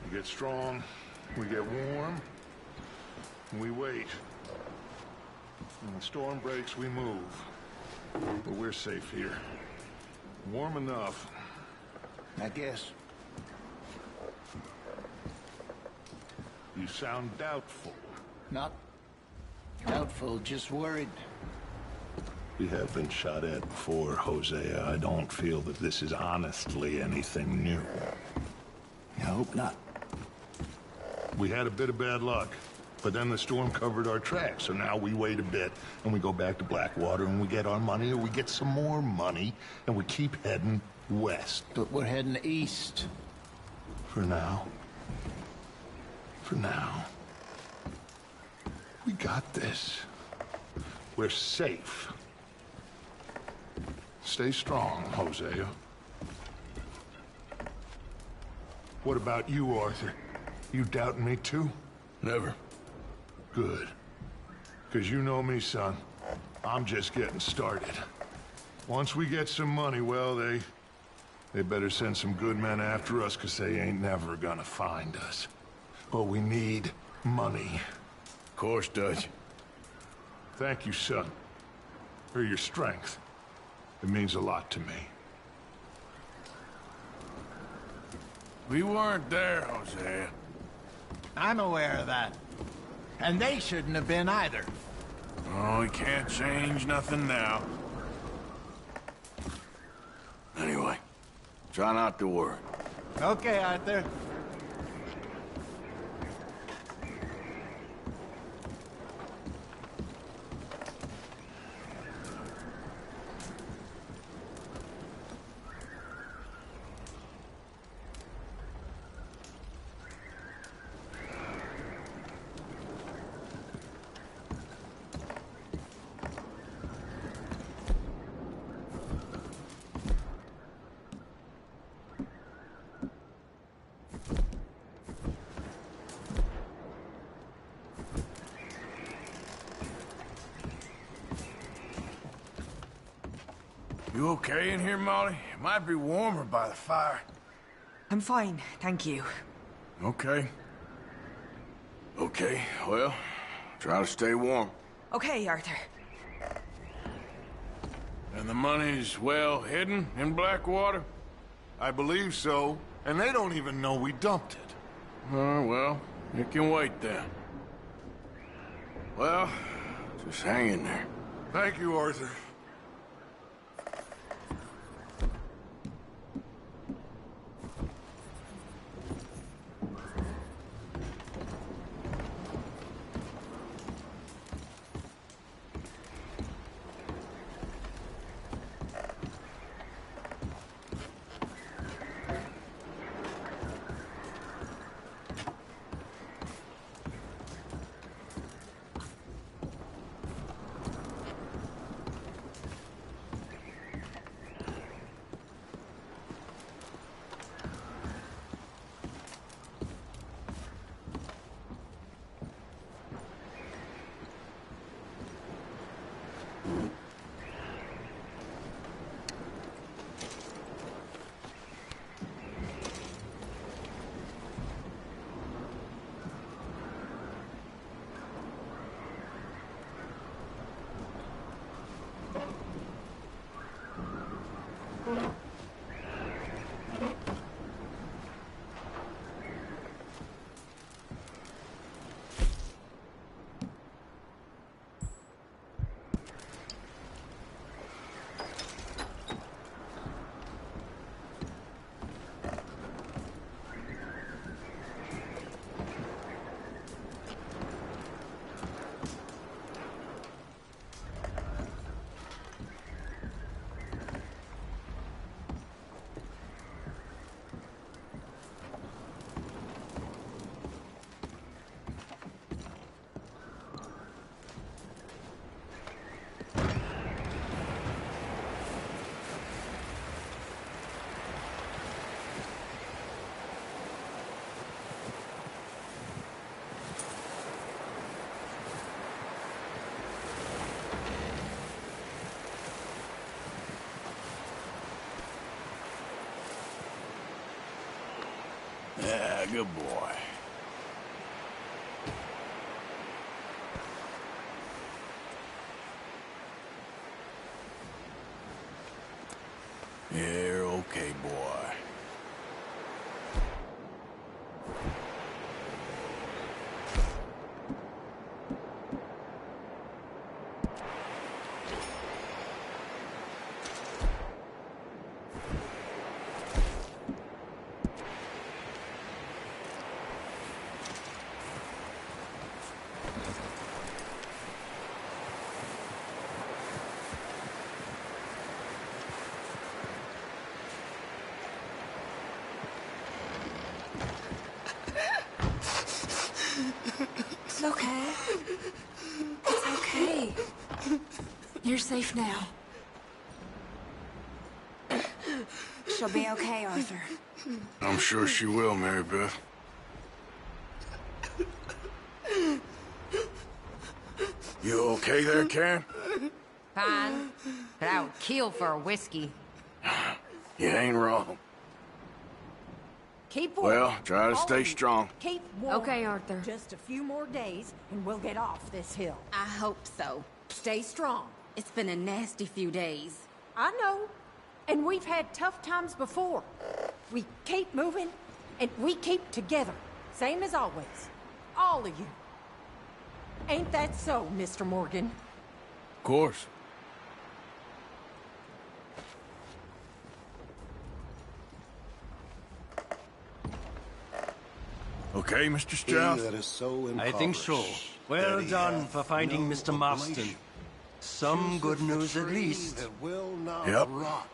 We get strong, we get warm, and we wait. When the storm breaks, we move. But we're safe here. Warm enough. I guess. You sound doubtful. Not doubtful, just worried. We have been shot at before, Hosea. I don't feel that this is honestly anything new. I hope not. We had a bit of bad luck, but then the storm covered our tracks, so now we wait a bit, and we go back to Blackwater, and we get our money, or we get some more money, and we keep heading west. But we're heading east. For now. For now. We got this. We're safe. Stay strong, Hosea. What about you, Arthur? You doubting me too? Never. Good. Because you know me, son. I'm just getting started. Once we get some money, well, they better send some good men after us, because they ain't never gonna find us. But we need money. Of course, Dutch. Thank you, son. For your strength. It means a lot to me. We weren't there, Hosea. I'm aware of that. And they shouldn't have been either. Oh, we can't change nothing now. Anyway, try not to worry. Okay, Arthur. You okay in here, Molly? It might be warmer by the fire. I'm fine, thank you. Okay. Okay, well, try to stay warm. Okay, Arthur. And the money's well hidden in Blackwater? I believe so, and they don't even know we dumped it. Well, it can wait then. Well, just hang in there. Thank you, Arthur. Yeah, good boy. You're okay, boy. It's okay. It's okay. You're safe now. She'll be okay, Arthur. I'm sure she will, Mary Beth. You okay there, Karen? Fine, but I would kill for a whiskey. You ain't wrong. Keep warm. Well, try to All stay of you. strong. Keep warm. Okay, Arthur. Just a few more days, and we'll get off this hill. I hope so. Stay strong. It's been a nasty few days. I know. And we've had tough times before. We keep moving, and we keep together. Same as always. All of you. Ain't that so, Mr. Morgan? Of course. Okay, Mr. Strauss? That is so I think so. impoverished Well that he done hath for finding no Mr. Marston. oblation. Some good Chooseth the news at tree least. That will not Yep. rot.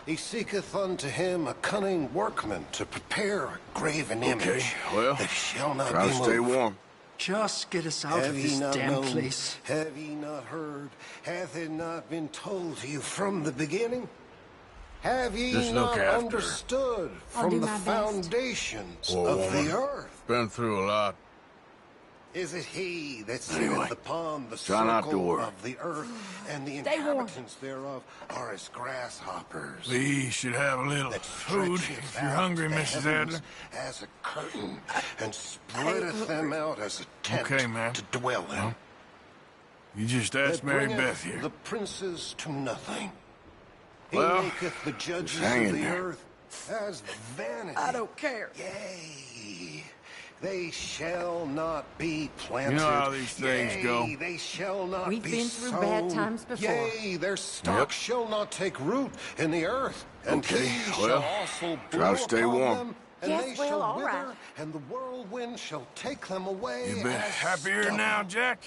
He seeketh unto him a cunning workman to prepare a graven image Okay, well, that shall not try be to stay moved. warm. Just get us out Have of ye this not damn known? place. Have ye not heard? Hath it not been told to you from the beginning? Have ye Just look not after her. understood I'll from do the my best. foundations Poor of woman. the earth? Been through a lot. Is it he that Anyway, sitteth upon the try not to circle worry. of the earth, and the Stay warm. inhabitants thereof are as grasshoppers? We should have a little That food stretcheth if you're out hungry, the Mrs. heavens Adler. as a curtain, and spreadeth them out as a tent Okay, ma'am. to dwell in. Huh? You just asked That Mary bringeth Beth here. the princes to nothing. He Well, maketh the judges just hang of in the there. earth as vanity. I don't care. Yea, they shall not be planted. how these things Yea, go. they shall not We've be been through sown. bad times before. Yea, their stock Yep. shall not take root in the earth. And Okay, he well, shall also try blow to stay upon warm. them, and Yes, they well, shall all wither, right. and the whirlwind shall take them away. You been as happier stubble. now, Jack?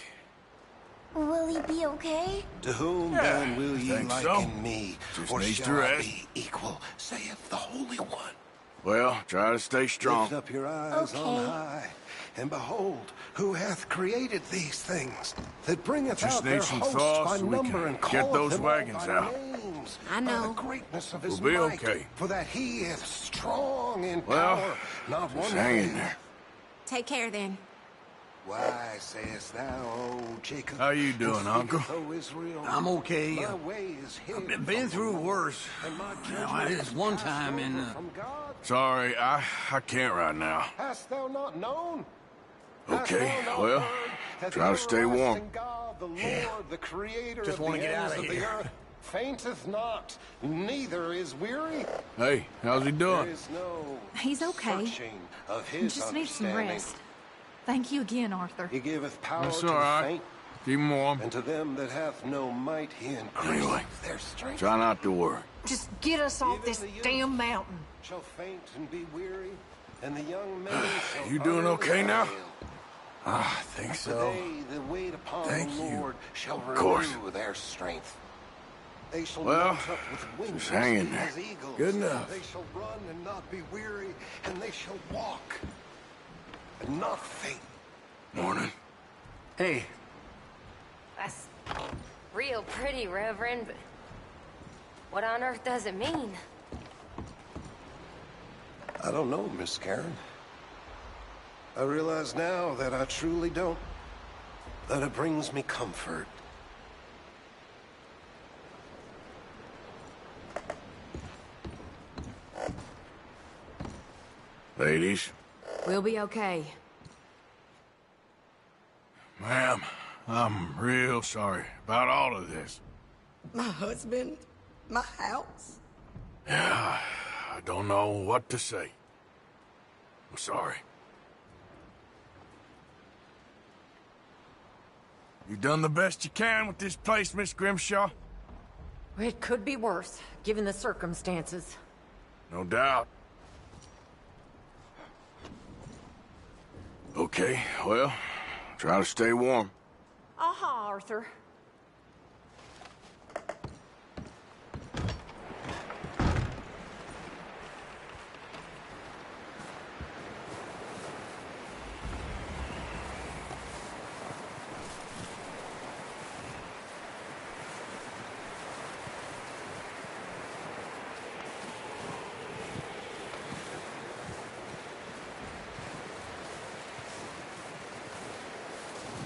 Will he be okay? To whom Yeah, then will ye think liken so. me? Just Or needs to shall I rest. be equal, saith the Holy One? Well, try to stay strong. Lift up your eyes on Okay. high, and behold, who hath created these things, that bringeth Just out need their some host thaw by so we number can and get calleth those them all wagons by out. names, I by know. the greatness of his We'll be might, okay. for that he is strong in Well, power, not one just hang in thing. there. Take care then. Why sayest thou, O Jacob? How you doing, and Uncle? speaketh, O Israel, I'm okay. My way is hid Been from the through Lord, worse. and my Now, judgment there's is one passed time in, over from God. Sorry, I can't right now. Hast thou not known? Okay, Hast thou not well, heard that try the to stay warm. everlasting God, the Lord, the creator Just of wanna the get ends outta of the here. earth, fainteth not, neither is weary. Hey, how's he There doing? is no He's okay. searching of his Just need some understanding. rest. Thank you again, Arthur. He giveth power That's to all the right. faint, Keep him warm. and to them that hath no might he increaseth Anyway, their strength. Try not to worry. Just get us off Even this the youth damn mountain. shall faint and be weary, and the young men shall You doing utterly okay now? fail. I think But so. they that wait upon Thank the you. Lord shall course. renew their strength. They shall Well, mount up with wings just hang in there. as eagles. Good enough. They shall run and not be weary, and they shall walk and not faint. Morning. Hey, That's real pretty, Reverend, but what on earth does it mean? I don't know, Miss Karen. I realize now that I truly don't. That it brings me comfort. Ladies. We'll be okay. Ma'am, I'm real sorry about all of this. My husband, my house. Yeah, I don't know what to say. I'm sorry. You done the best you can with this place, Miss Grimshaw? It could be worse, given the circumstances. No doubt. Okay, well, try to stay warm. Aha, Arthur.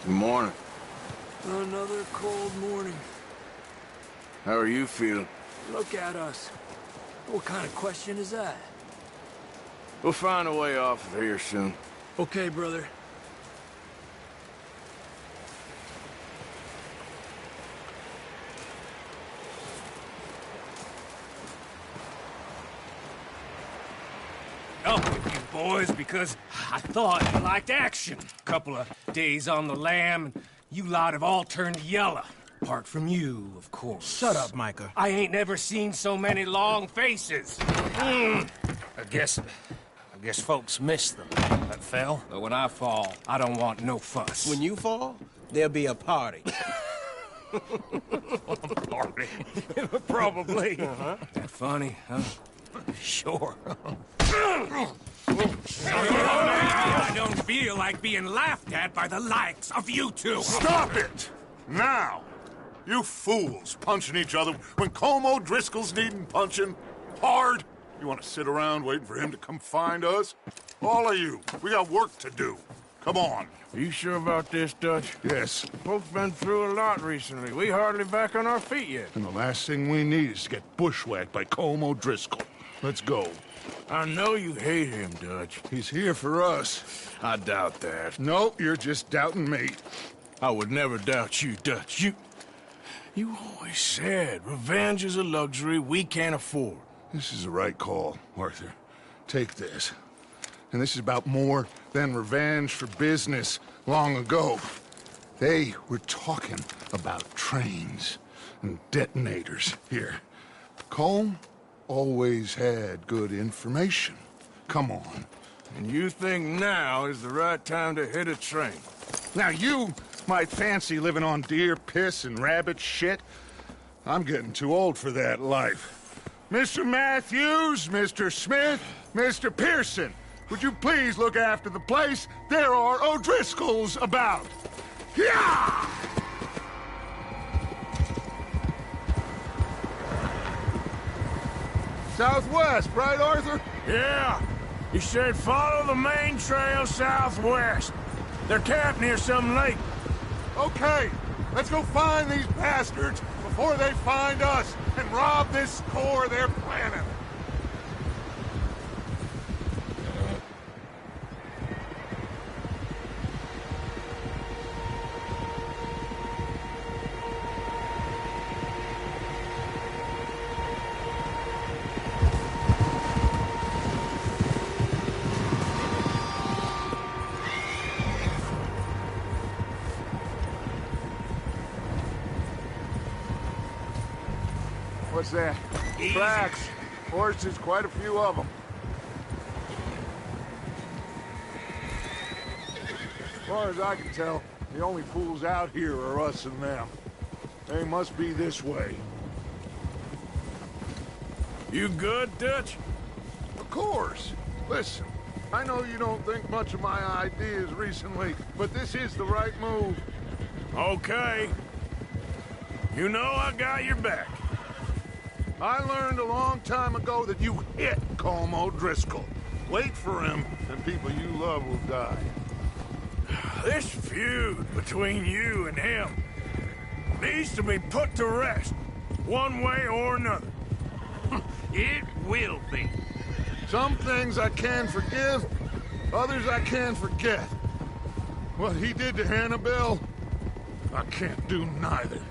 Good morning. Another cold morning. How are you feeling? Look at us. What kind of question is that? We'll find a way off of here soon. Okay, brother. Up with you boys because I thought you liked action. Couple of days on the lam, and you lot have all turned yellow. Apart from you, of course. Shut up, Micah. I ain't never seen so many long faces. I guess folks miss them. That fell. But when I fall, I don't want no fuss. When you fall, there'll be a party. Party. Probably. That funny, huh? Sure. I don't feel like being laughed at by the likes of you two. Stop it! Now! You fools punching each other when Colm O'Driscoll's needing punching hard. You want to sit around waiting for him to come find us? All of you, we got work to do. Come on. Are you sure about this, Dutch? Yes. Folks been through a lot recently. We hardly back on our feet yet. And the last thing we need is to get bushwhacked by Colm O'Driscoll. Let's go. I know you hate him, Dutch. He's here for us. I doubt that. No, you're just doubting me. I would never doubt you, Dutch. You always said revenge is a luxury we can't afford. This is the right call, Arthur. Take this. And this is about more than revenge for business long ago. They were talking about trains and detonators here. Colm always had good information. Come on. And you think now is the right time to hit a train? Now you might fancy living on deer piss and rabbit shit. I'm getting too old for that life. Mr. Matthews, Mr. Smith, Mr. Pearson, would you please look after the place? There are O'Driscolls about. Yeah! Southwest, right, Arthur? Yeah. He said follow the main trail southwest. They're camped near some lake. Okay, let's go find these bastards before they find us and rob this core they're planning. What's that? Easy. Tracks. Horses, quite a few of them. As far as I can tell, the only fools out here are us and them. They must be this way. You good, Dutch? Of course. Listen, I know you don't think much of my ideas recently, but this is the right move. Okay. You know I got your back. I learned a long time ago that you hit Colm O'Driscoll. Wait for him, and people you love will die. This feud between you and him needs to be put to rest, one way or another. It will be. Some things I can forgive, others I can forget. What he did to Annabelle, I can't do neither.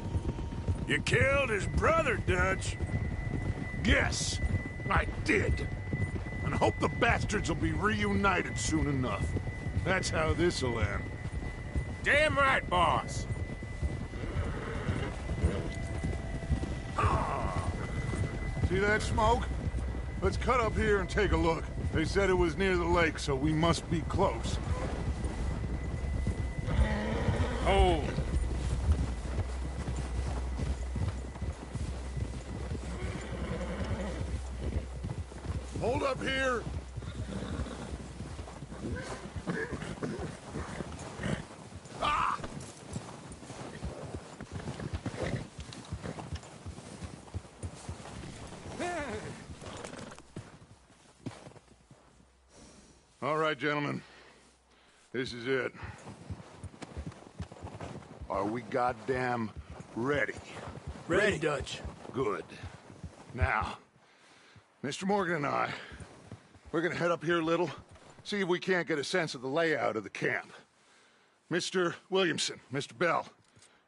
You killed his brother, Dutch. Yes, I did. And I hope the bastards will be reunited soon enough. That's how this'll end. Damn right, boss. See that smoke? Let's cut up here and take a look. They said it was near the lake, so we must be close. Hold. Hold up here. Ah! All right, gentlemen. This is it. Are we goddamn ready? Ready, Dutch. Good. Now, Mr. Morgan and I, we're gonna head up here a little, see if we can't get a sense of the layout of the camp. Mr. Williamson, Mr. Bell,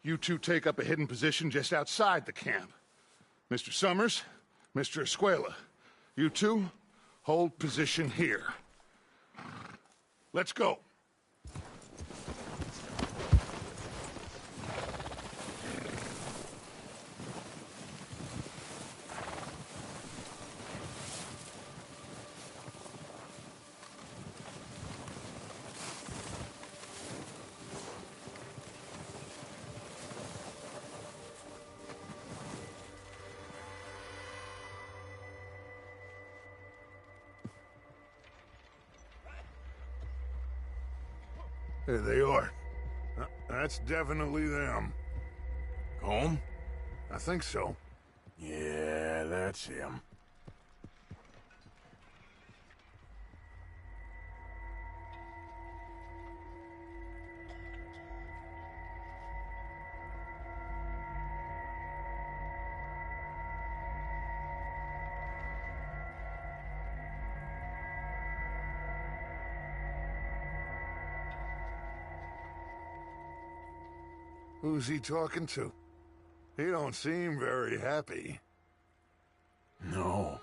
you two take up a hidden position just outside the camp. Mr. Summers, Mr. Escuela, you two hold position here. Let's go. There they are. That's definitely them. Home? I think so. Yeah, that's him. Who's he talking to? He don't seem very happy. No.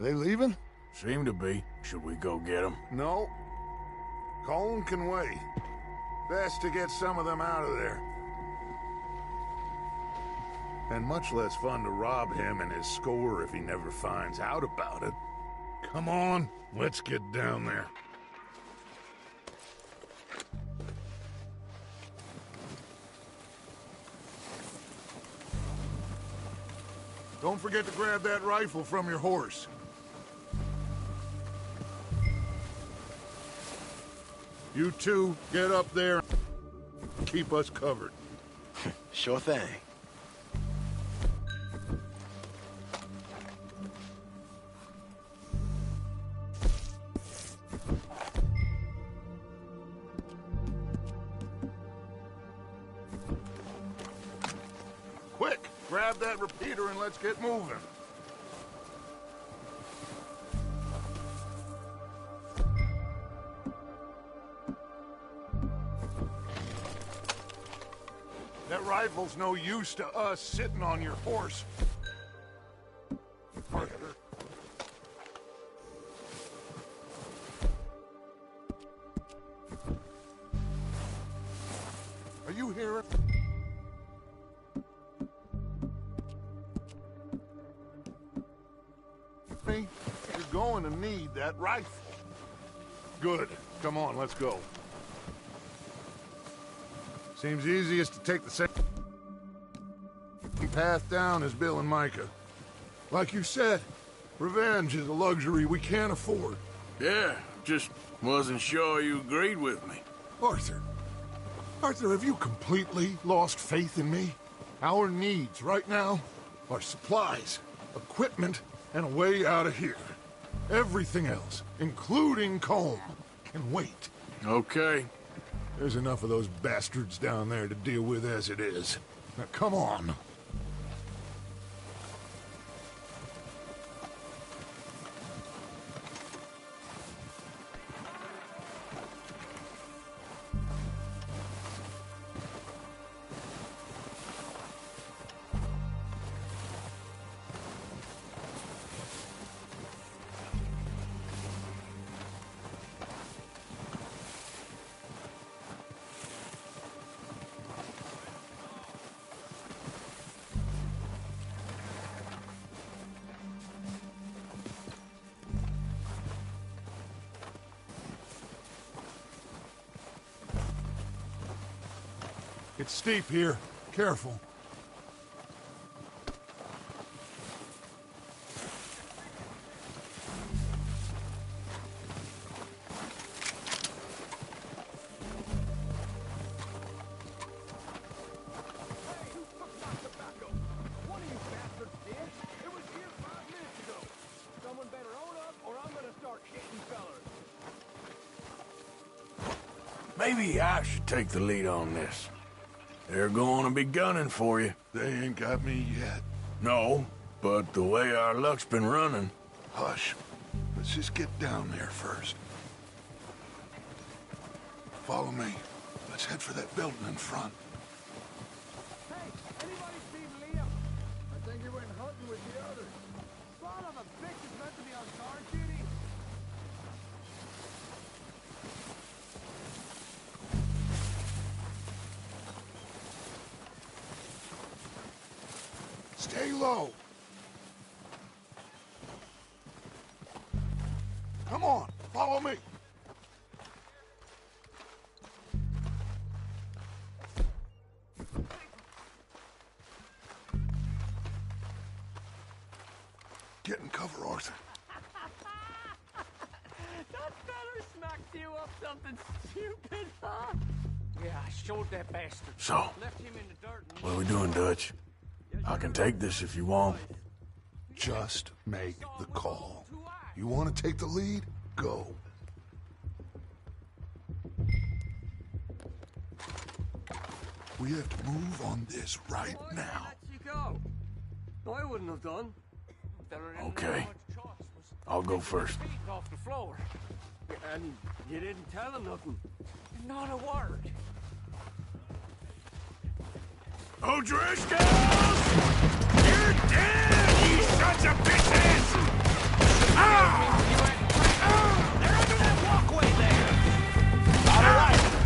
They leaving? Seem to be. Should we go get them? No. Colin can wait. Best to get some of them out of there. And much less fun to rob him and his score if he never finds out about it. Come on, let's get down there. Don't forget to grab that rifle from your horse. You two, get up there and keep us covered. Sure thing. Quick, grab that repeater and let's get moving. That rifle's no use to us sitting on your horse. Arthur. Are you hearing? Me? You're going to need that rifle. Good. Come on, let's go. Seems easiest to take the same path down as Bill and Micah. Like you said, revenge is a luxury we can't afford. Yeah, just wasn't sure you agreed with me. Arthur. Arthur, have you completely lost faith in me? Our needs right now are supplies, equipment, and a way out of here. Everything else, including Colm, can wait. Okay. There's enough of those bastards down there to deal with as it is. Now, come on. It's steep here. Careful. Maybe I should take the lead on this. They're going to be gunning for you. They ain't got me yet. No, but the way our luck's been running... Hush. Let's just get down there first. Follow me. Let's head for that building in front. Hey, anybody see Liam? I think he went hunting with the others. Son of a bitch is meant to be on guard duty. Stay low. Come on, follow me. Get in cover, Arthur. That feller smacked you up something stupid, huh? Yeah, I showed that bastard. So, Left him in the dirt. what are we doing, Dutch? I can take this if you want. Just make the call. You want to take the lead? Go. We have to move on this right now. Let you go. No, I wouldn't have done. Feller didn't Okay. have much choice. Was I'll go first. feet off the floor. And you didn't tell him nothing. Not a word. O'Driscoll! You're dead, you sons of bitches! Ah! They're under that walkway there. All right.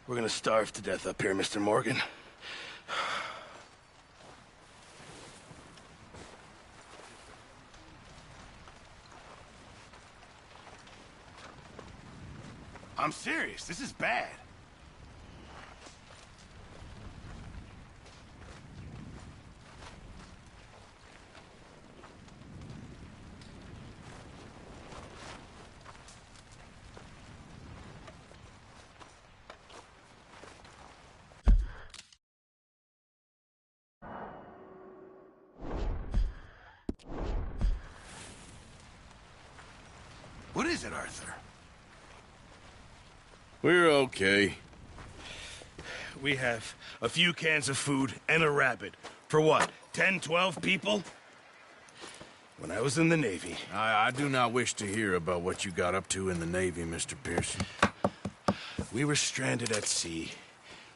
We're gonna starve to death up here, Mr. Morgan. I'm serious. This is bad. What is it, Arthur? We're okay. We have a few cans of food and a rabbit. For what, 10, 12 people? When I was in the Navy... I do not wish to hear about what you got up to in the Navy, Mr. Pearson. We were stranded at sea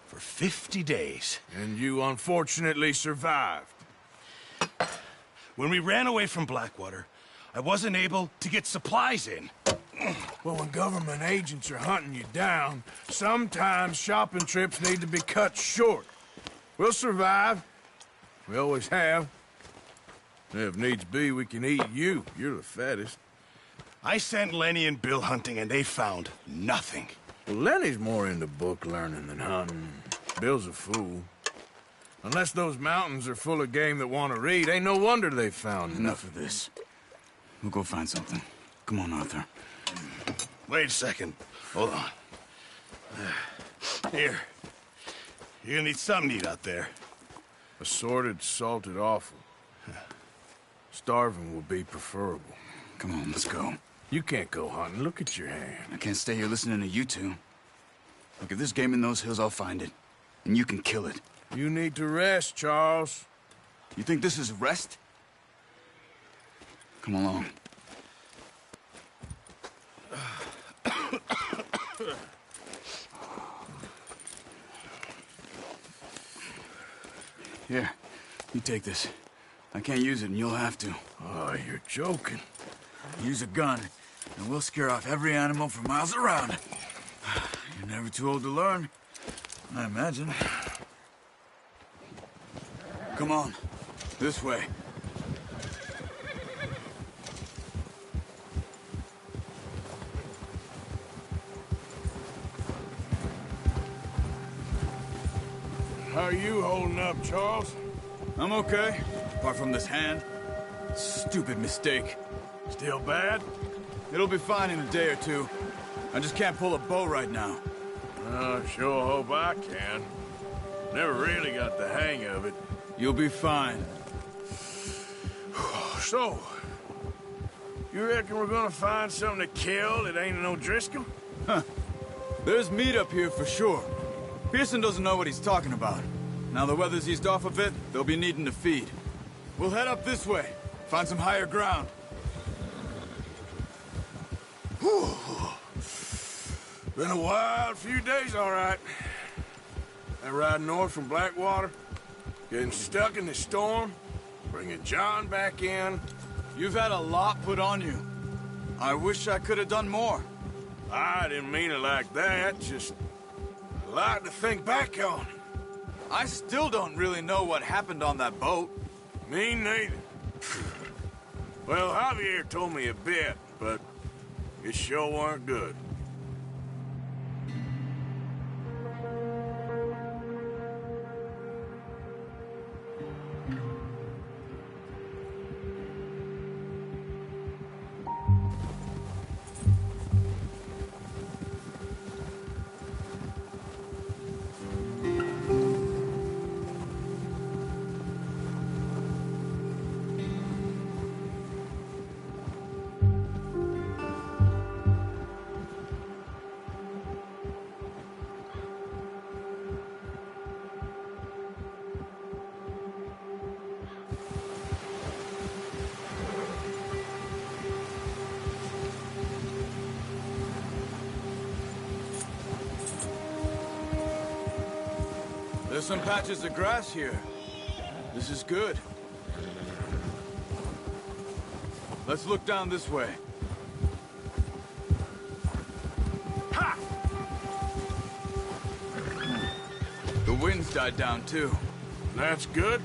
for 50 days. And you unfortunately survived. When we ran away from Blackwater, I wasn't able to get supplies in. Well, when government agents are hunting you down, sometimes shopping trips need to be cut short. We'll survive. We always have. If needs be, we can eat you. You're the fattest. I sent Lenny and Bill hunting, and they found nothing. Well, Lenny's more into book learning than hunting. Bill's a fool. Unless those mountains are full of game that want to read, ain't no wonder they found Enough of this. We'll go find something. Come on, Arthur. Wait a second. Hold on. Here. You're gonna need something to eat out there. Assorted, salted offal. Starving will be preferable. Come on, let's go. You can't go hunting. Look at your hand. I can't stay here listening to you two. Look, if there's game in those hills, I'll find it. And you can kill it. You need to rest, Charles. You think this is rest? Come along. Here, you take this. I can't use it, and you'll have to. Oh, you're joking. Use a gun, and we'll scare off every animal for miles around. You're never too old to learn, I imagine. Come on, this way. How are you holding up, Charles? I'm okay, apart from this hand. Stupid mistake. Still bad? It'll be fine in a day or two. I just can't pull a bow right now. I sure hope I can. Never really got the hang of it. You'll be fine. So, you reckon we're gonna find something to kill that ain't no Driscoll? Huh. There's meat up here for sure. Pearson doesn't know what he's talking about. Now the weather's eased off a bit, they'll be needing to feed. We'll head up this way, find some higher ground. Whew. Been a wild few days, all right. That ride north from Blackwater, getting stuck in the storm, bringing John back in. You've had a lot put on you. I wish I could have done more. I didn't mean it like that, just a lot to think back on. I still don't really know what happened on that boat. Me neither. Well, Javier told me a bit, but it sure weren't good. There's some patches of grass here. This is good. Let's look down this way. Ha! wind's died down, too. That's good?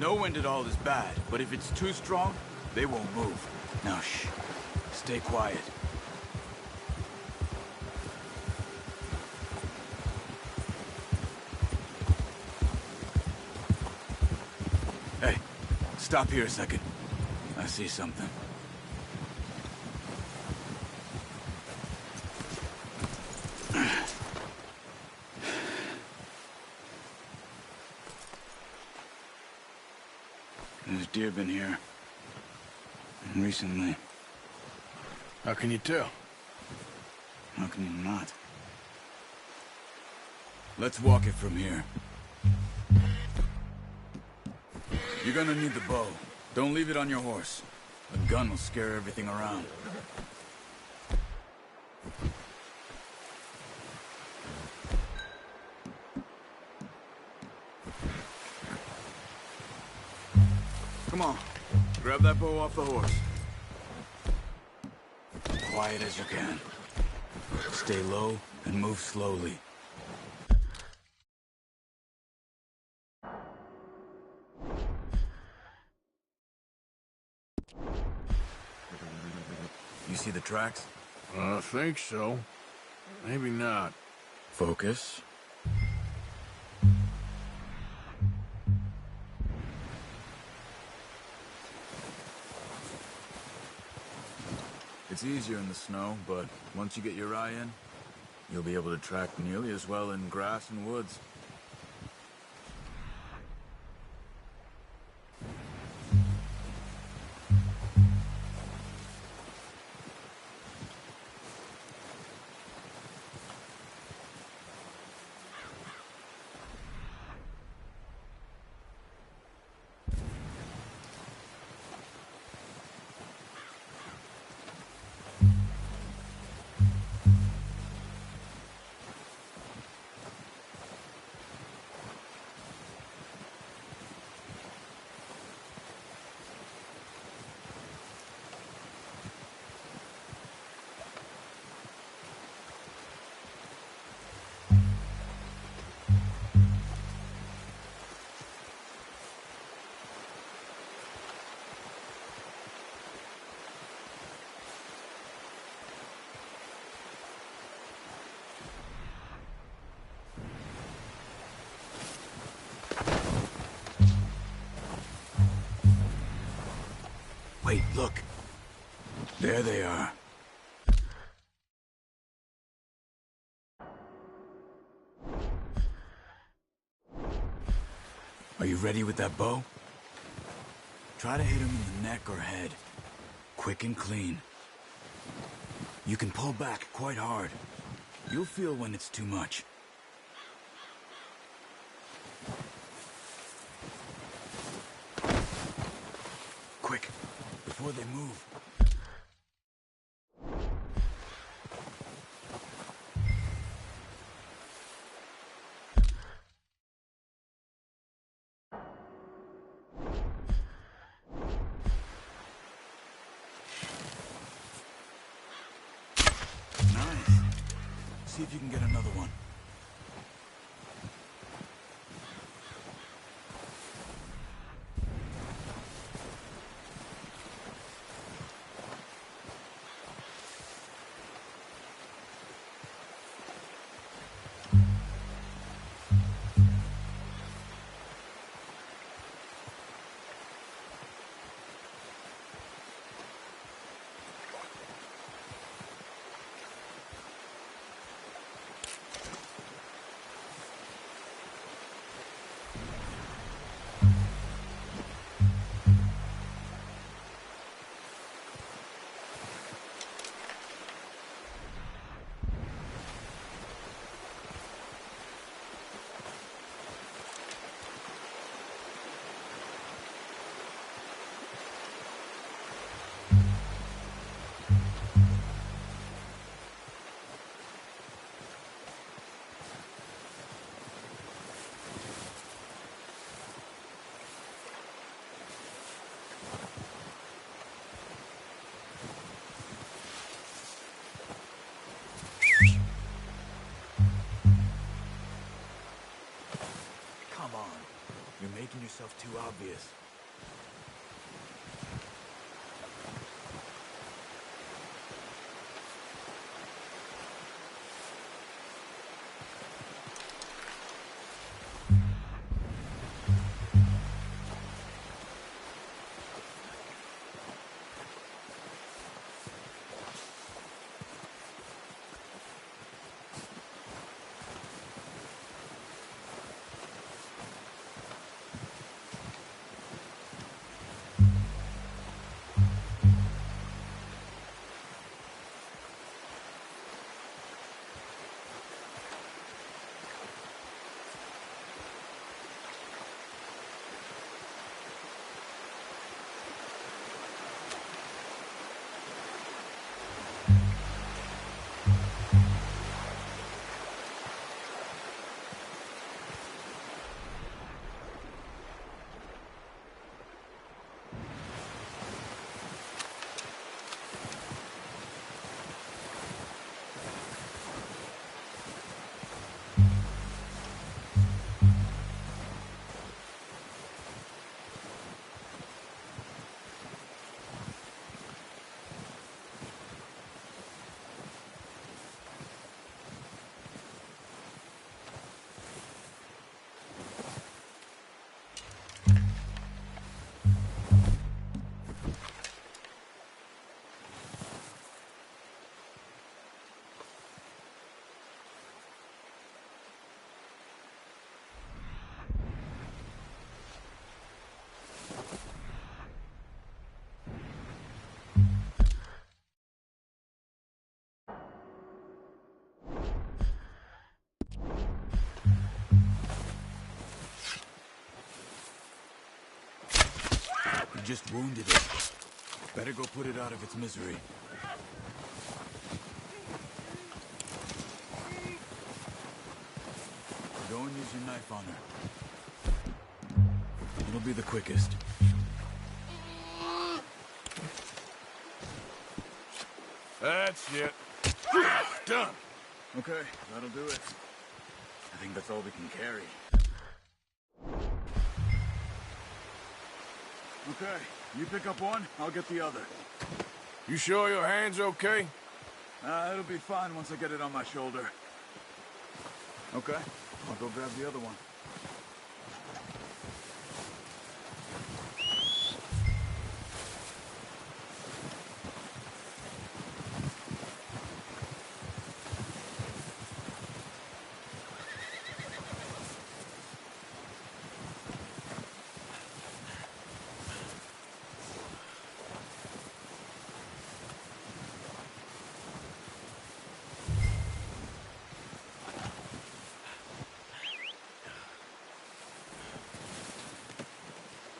No wind at all is bad, but if it's too strong, they won't move. Now, shh. Stay quiet. Hey, stop here a second. I see something. There's deer been here. Recently. How can you tell? How can you not? Let's walk it from here. You're gonna need the bow. Don't leave it on your horse. A gun will scare everything around. Come on. Grab that bow off the horse. Quiet as you can. Stay low and move slowly. You see the tracks? I think so. Maybe not. Focus. It's easier in the snow, but once you get your eye in, you'll be able to track nearly as well in grass and woods. Wait, look. There they are. Are you ready with that bow? Try to hit him in the neck or head. Quick and clean. You can pull back quite hard. You'll feel when it's too much. Quick, before they move. Nice. See if you can get another one. You're making yourself too obvious. You just wounded it. Better go put it out of its misery. Go and use your knife on her. It'll be the quickest. That's it. Done. Okay, that'll do it. I think that's all we can carry. Okay, you pick up one, I'll get the other. You sure your hand's okay? It'll be fine once I get it on my shoulder. Okay, I'll go grab the other one.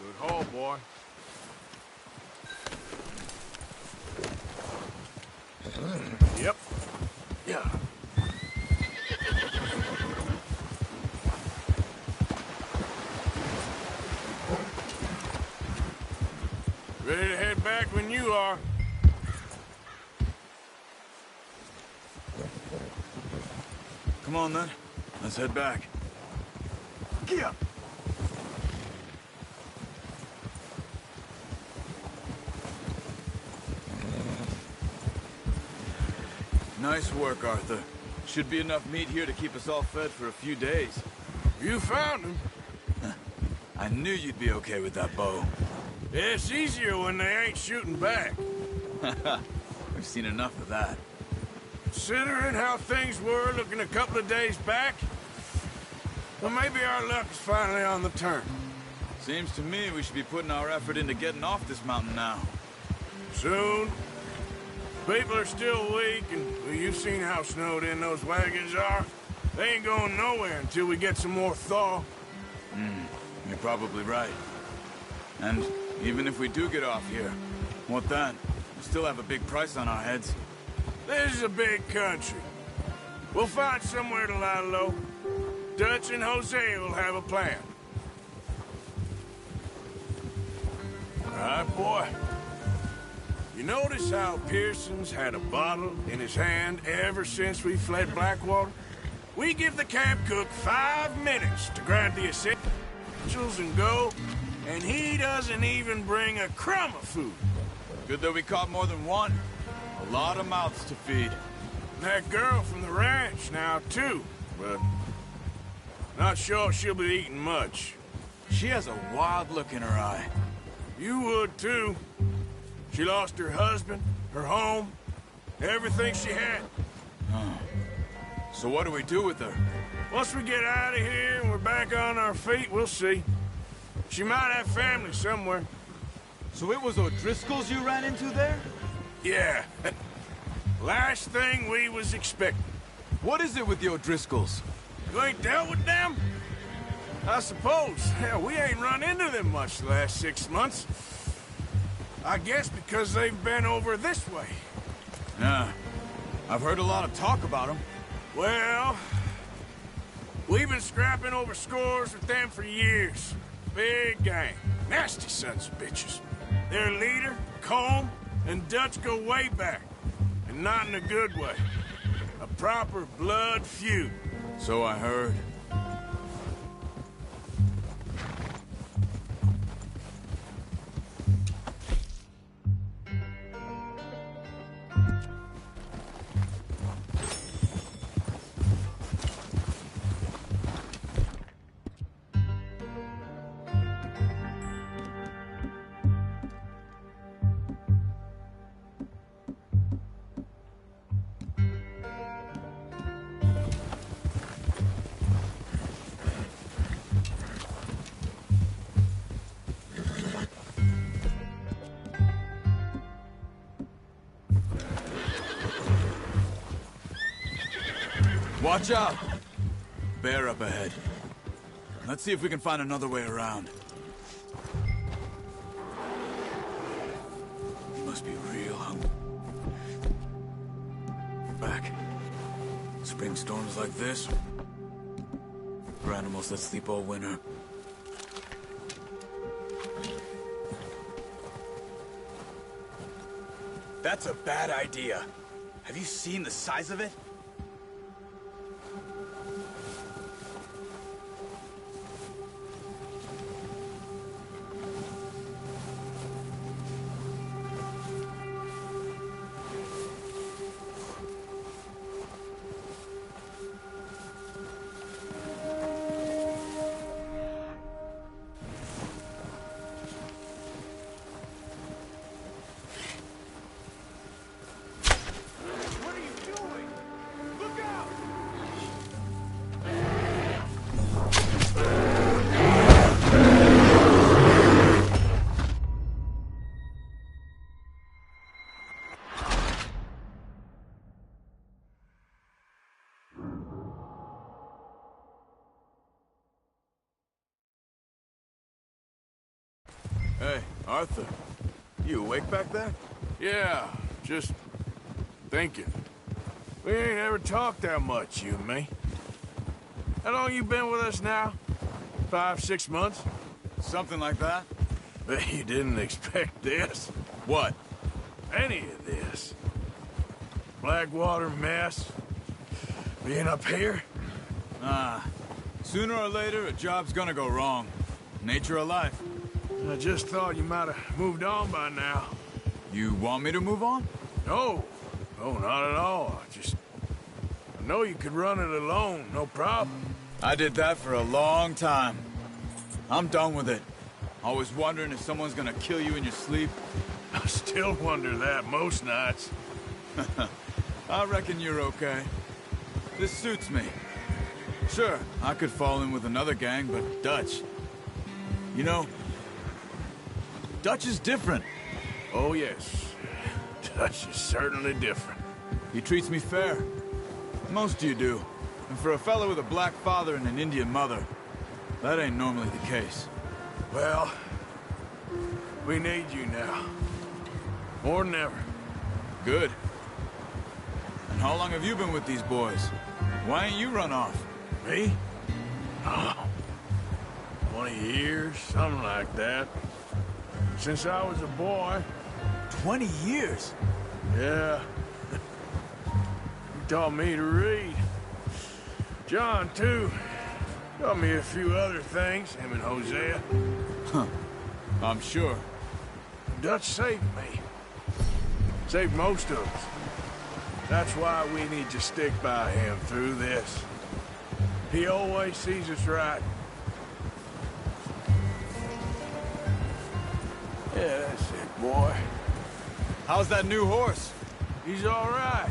Good haul, boy. Yep. Yeah. Ready to head back when you are. Come on, then. Let's head back. Yeah. Nice work, Arthur. Should be enough meat here to keep us all fed for a few days. You found him. I knew you'd be okay with that bow. It's easier when they ain't shooting back. We've seen enough of that. Considering how things were looking a couple of days back, well, maybe our luck is finally on the turn. Seems to me we should be putting our effort into getting off this mountain now. Soon. People are still weak, and well, you've seen how snowed in those wagons are. They ain't going nowhere until we get some more thaw. You're probably right. And even if we do get off here, what then? We still have a big price on our heads. This is a big country. We'll find somewhere to lie low. Dutch and Hosea will have a plan. All right, boy. You notice how Pearson's had a bottle in his hand ever since we fled Blackwater? We give the camp cook 5 minutes to grab the essentials. victuals and go, and he doesn't even bring a crumb of food. Good that we caught more than one. A lot of mouths to feed. That girl from the ranch now, too, but not sure she'll be eating much. She has a wild look in her eye. You would, too. She lost her husband, her home, everything she had. Oh. So what do we do with her? Once we get out of here and we're back on our feet, we'll see. She might have family somewhere. So it was O'Driscoll's you ran into there? Yeah. Last thing we was expecting. What is it with the O'Driscolls? You ain't dealt with them? I suppose. Hell, we ain't run into them much the last 6 months. I guess because they've been over this way. Yeah. I've heard a lot of talk about them. Well, we've been scrapping over scores with them for years. Big gang. Nasty sons of bitches. Their leader, Colm, and Dutch go way back. And not in a good way. A proper blood feud. So I heard. Watch out! Bear up ahead. Let's see if we can find another way around. Must be real hungry. Back. Spring storms like this. For animals that sleep all winter. That's a bad idea. Have you seen the size of it? Hey, Arthur. You awake back there? Yeah, just thinking. We ain't ever talked that much, you and me. How long you been with us now? 5, 6 months? Something like that. Bet you didn't expect this. What? Any of this. Blackwater mess. Being up here? Sooner or later, a job's gonna go wrong. Nature of life. I just thought you might have moved on by now. You want me to move on? No. No, not at all. I know you could run it alone, no problem. I did that for a long time. I'm done with it. Always wondering if someone's gonna kill you in your sleep. I still wonder that most nights. I reckon you're okay. This suits me. Sure, I could fall in with another gang, but Dutch... You know, Dutch is different. Oh, yes. Dutch is certainly different. He treats me fair. Most of you do. And for a fellow with a black father and an Indian mother, that ain't normally the case. Well, we need you now. More than ever. Good. And how long have you been with these boys? Why ain't you run off? Me? Oh, 20 years, something like that. Since I was a boy. 20 years? Yeah. You taught me to read. John, too. Got me a few other things, him and Hosea. Huh. I'm sure. Dutch saved me. Saved most of us. That's why we need to stick by him through this. He always sees us right. Yeah, that's it, boy. How's that new horse? He's all right.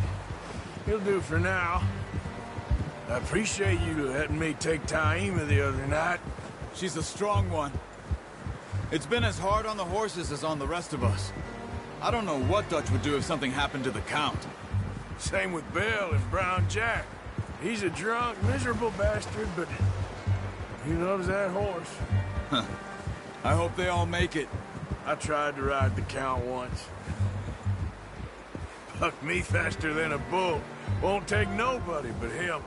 He'll do for now. I appreciate you letting me take Taima the other night. She's a strong one. It's been as hard on the horses as on the rest of us. I don't know what Dutch would do if something happened to the Count. Same with Bill and Brown Jack. He's a drunk, miserable bastard, but he loves that horse. Huh. I hope they all make it. I tried to ride the Count once. Bucked me faster than a bull. Won't take nobody but him.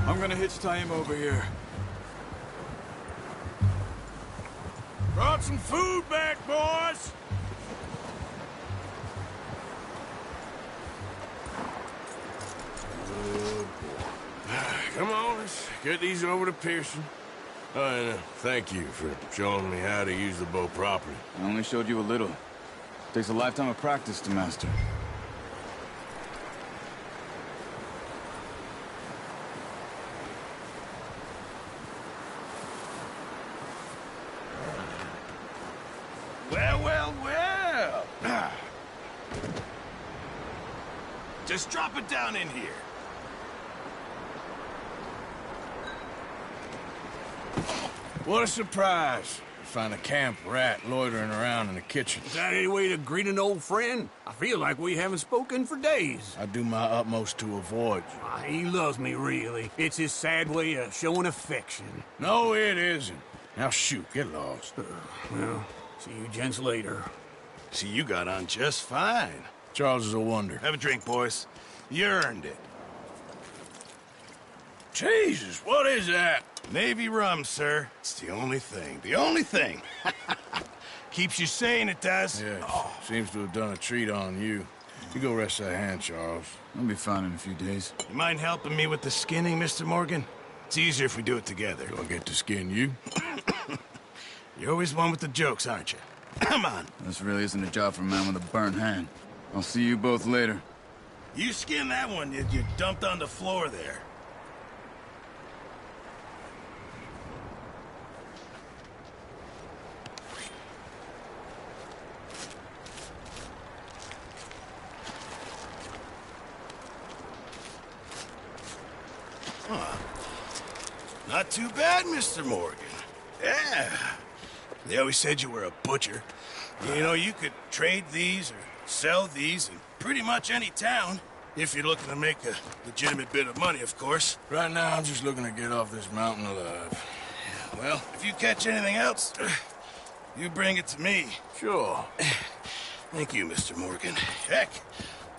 I'm gonna hitch Taima over here. Brought some food back, boys! Come on, let's get these over to Pearson. Oh, and thank you for showing me how to use the bow properly. I only showed you a little. Takes a lifetime of practice to master. Well, well, well. Just drop it down in here. What a surprise. Find a camp rat loitering around in the kitchen. Is that any way to greet an old friend? I feel like we haven't spoken for days. I do my utmost to avoid you. He loves me, really. It's his sad way of showing affection. No, it isn't. Now shoot, get lost. Well, see you gents later. See, you got on just fine. Charles is a wonder. Have a drink, boys. You earned it. Jesus, what is that? Navy rum, sir. It's the only thing. The only thing. Keeps you sane, it does. Yeah, seems to have done a treat on you. You go rest that hand, Charles. I'll be fine in a few days. You mind helping me with the skinning, Mr. Morgan? It's easier if we do it together. Do I get to skin you? You're always one with the jokes, aren't you? Come on. This really isn't a job for a man with a burnt hand. I'll see you both later. You skin that one you dumped on the floor there. Not too bad, Mr. Morgan. Yeah. They always said you were a butcher. You know, you could trade these or sell these in pretty much any town. If you're looking to make a legitimate bit of money, of course. Right now, I'm just looking to get off this mountain alive. Well, if you catch anything else, you bring it to me. Sure. Thank you, Mr. Morgan. Heck,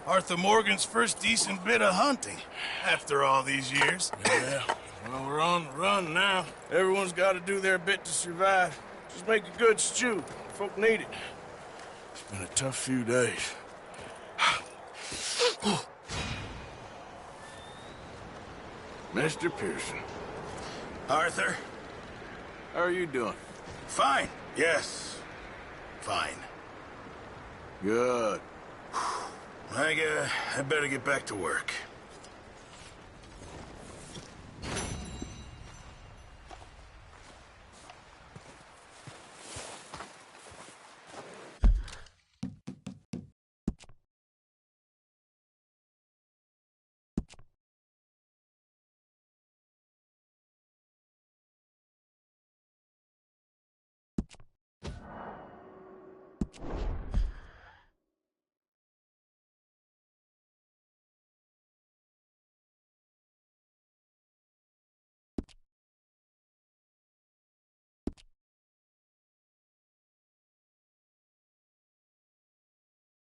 Arthur Morgan's first decent bit of hunting after all these years. Yeah. Well, we're on the run now. Everyone's got to do their bit to survive. Just make a good stew. Folk need it. It's been a tough few days. Mr. Pearson. Arthur? How are you doing? Fine. Yes. Fine. Good. I better get back to work. You